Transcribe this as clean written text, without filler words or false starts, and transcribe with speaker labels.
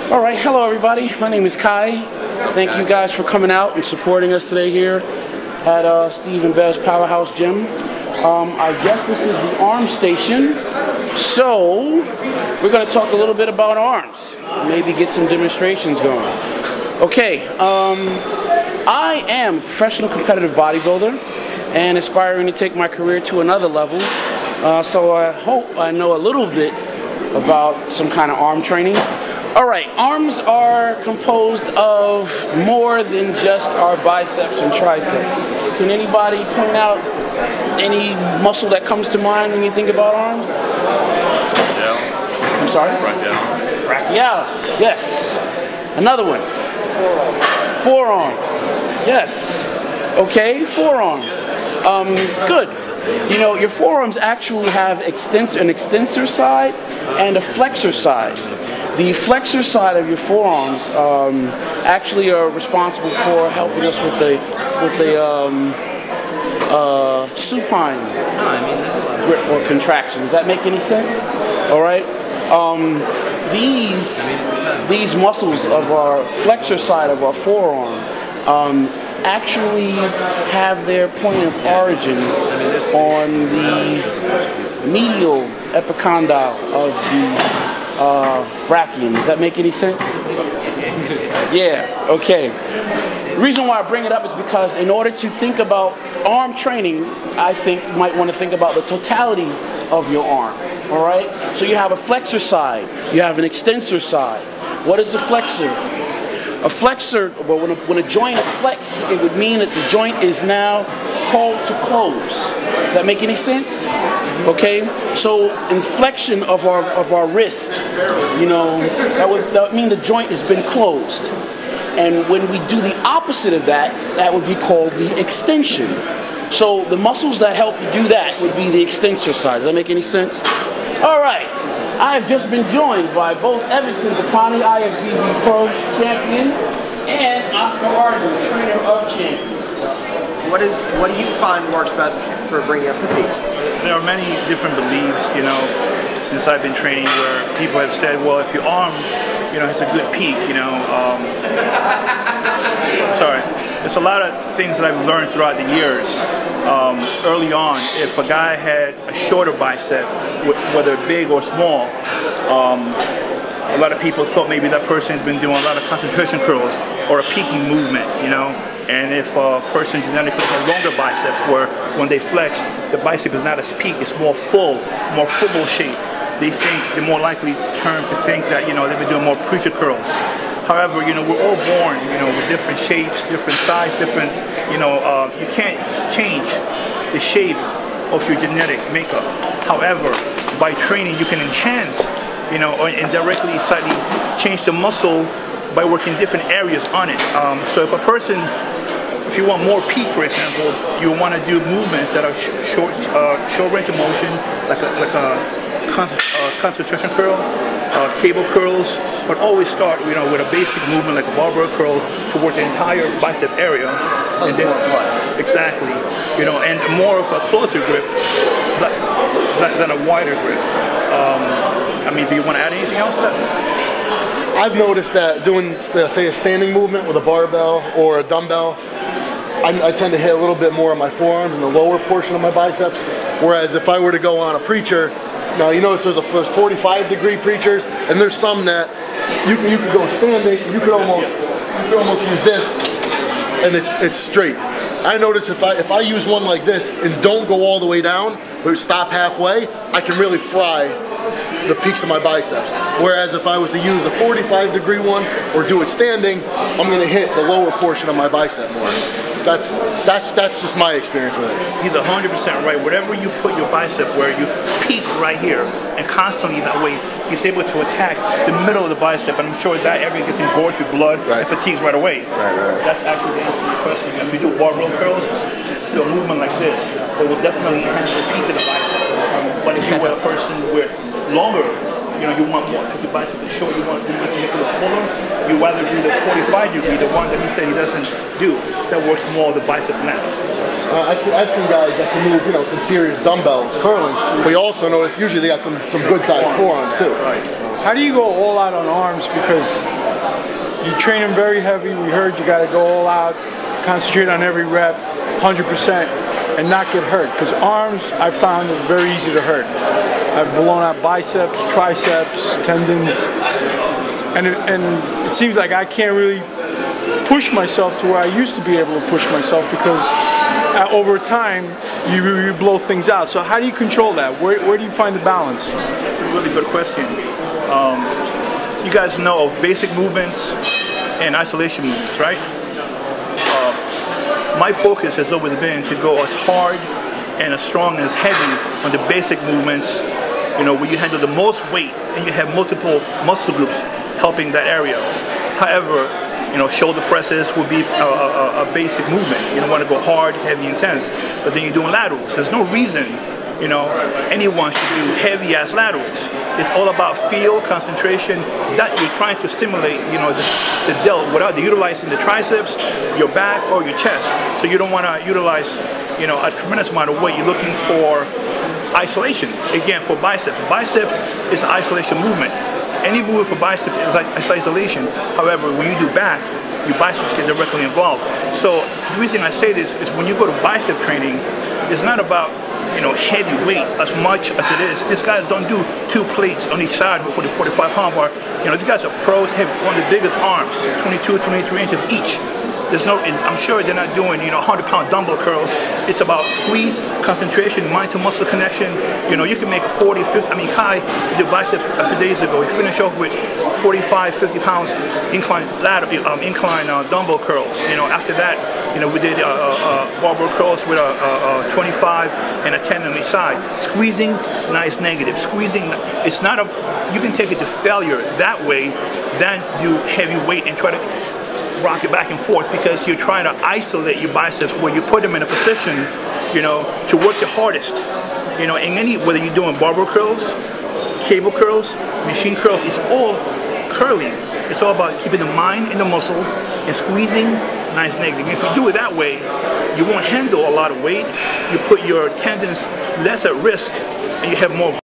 Speaker 1: All right, hello everybody. My name is Kai. Thank you guys for coming out and supporting us today here at Steve and Bev's Powerhouse Gym. I guess this is the arm station. So we're going to talk a little bit about arms. Maybe get some demonstrations going. Okay, I am a professional competitive bodybuilder and aspiring to take my career to another level. So I hope I know a little bit about some kind of arm training. Alright, arms are composed of more than just our biceps and triceps. Can anybody point out any muscle that comes to mind when you think about arms? I'm sorry? Brachialis, yes. Another one. Forearms. Yes. Okay, forearms. Good. You know, your forearms actually have an extensor side and a flexor side. The flexor side of your forearms actually are responsible for helping us with the supine grip or contraction. Does that make any sense? All right. These muscles of our flexor side of our forearm actually have their point of origin on the medial epicondyle of the brachium. Does that make any sense? Yeah, okay. The reason why I bring it up is because in order to think about arm training, I think you might want to think about the totality of your arm. All right? So you have a flexor side, you have an extensor side. What is a flexor? A flexor, well, when a joint is flexed, it would mean that the joint is now called to close. Does that make any sense? Okay, so inflection of our wrist, you know, that would mean the joint has been closed. And when we do the opposite of that, that would be called the extension. So the muscles that help you do that would be the extensor side. Does that make any sense? All right. I have just been joined by both Evanson Depani, IFBB Pro champion, and Oscar Arden, trainer of champions.
Speaker 2: What do you find works best for bringing up the peaks?
Speaker 3: There are many different beliefs, you know, since I've been training, where people have said, well, if your arm, you know, has a good peak, you know, sorry. There's a lot of things that I've learned throughout the years. Early on, if a guy had a shorter bicep, whether big or small, a lot of people thought maybe that person has been doing a lot of concentration curls or a peaking movement, you know. And if a person genetically has longer biceps, where when they flex, the bicep is not as peak, it's more full, more football shape. They're more likely to think that, you know, they've been doing more preacher curls. However, you know, we're all born, you know, with different shapes, different size, different, you know, you can't change the shape of your genetic makeup. However, by training, you can enhance, you know, or indirectly slightly change the muscle by working different areas on it. So if a person, if you want more peak, for example, you want to do movements that are short range of motion, like a concentration curl, cable curls, but always start, you know, with a basic movement like a barbell curl towards the entire bicep area. And then, exactly, you know, and more of a closer grip than a wider grip. I mean, do you want to add anything else to that?
Speaker 4: I've noticed that doing, say, a standing movement with a barbell or a dumbbell, I tend to hit a little bit more on my forearms and the lower portion of my biceps. Whereas if I were to go on a preacher, now you notice there's 45-degree preachers, and there's some that you could go standing, you could almost use this, and it's straight. I notice if I use one like this and don't go all the way down, but stop halfway, I can really fry the peaks of my biceps. Whereas if I was to use a 45-degree one or do it standing, I'm going to hit the lower portion of my bicep more. That's just my experience with it.
Speaker 3: He's 100% right. Whatever you put your bicep, where you peak right here, and constantly that way, he's able to attack the middle of the bicep, and I'm sure that area gets engorged with blood and fatigues right away. Right. That's actually the answer to the question. If you do barbell curls, do a movement like this, it will definitely enhance the peak of the bicep. But if you were a person with longer you want more because your bicep is short. You want to make it a little fuller. You rather do the 45 degree, the one that he said he doesn't do. That works more the bicep length.
Speaker 4: I've seen guys that can move, some serious dumbbells, curling, but you also notice usually they got some good sized forearms too.
Speaker 3: Right.
Speaker 5: How do you go all out on arms? Because you train them very heavy. We heard you got to go all out, concentrate on every rep, 100%, and not get hurt. Because arms, I found it very easy to hurt. I've blown out biceps, triceps, tendons, and it seems like I can't really push myself to where I used to be able to push myself because over time you blow things out. So how do you control that? Where do you find the balance?
Speaker 3: That's a really good question. You guys know of basic movements and isolation movements, right? My focus has always been to go as hard and as strong and as heavy on the basic movements, where you handle the most weight and you have multiple muscle groups helping that area. However, shoulder presses would be a basic movement. You don't want to go hard, heavy, intense, but then you're doing laterals. There's no reason, anyone should do heavy-ass laterals. It's all about feel, concentration, that you're trying to stimulate, the delt without utilizing the triceps, your back, or your chest. So you don't want to utilize, a tremendous amount of weight. You're looking for isolation. Again, for biceps. Biceps is an isolation movement. Any movement for biceps is isolation. However, when you do back, your biceps get directly involved. So the reason I say this is when you go to bicep training, it's not about heavy weight as much as it is. These guys don't do 2 plates on each side for the 45-pound bar. These guys are pros, have one of the biggest arms, 22, 23 inches each. There's no, I'm sure they're not doing 100-pound dumbbell curls. It's about squeeze, concentration, mind-to-muscle connection. You can make a 40, 50. Kai did bicep a few days ago. He finished off with 45, 50 pounds incline dumbbell curls. After that, we did barbell curls with a 25 and a 10 on each side. Squeezing, nice negative. Squeezing, it's not you can take it to failure that way than do heavy weight and try to rock it back and forth because you're trying to isolate your biceps where you put them in a position, to work the hardest. Whether you're doing barbell curls, cable curls, machine curls, it's all curling. It's all about keeping the mind in the muscle and squeezing, nice negative. If you do it that way, you won't handle a lot of weight. You put your tendons less at risk and you have more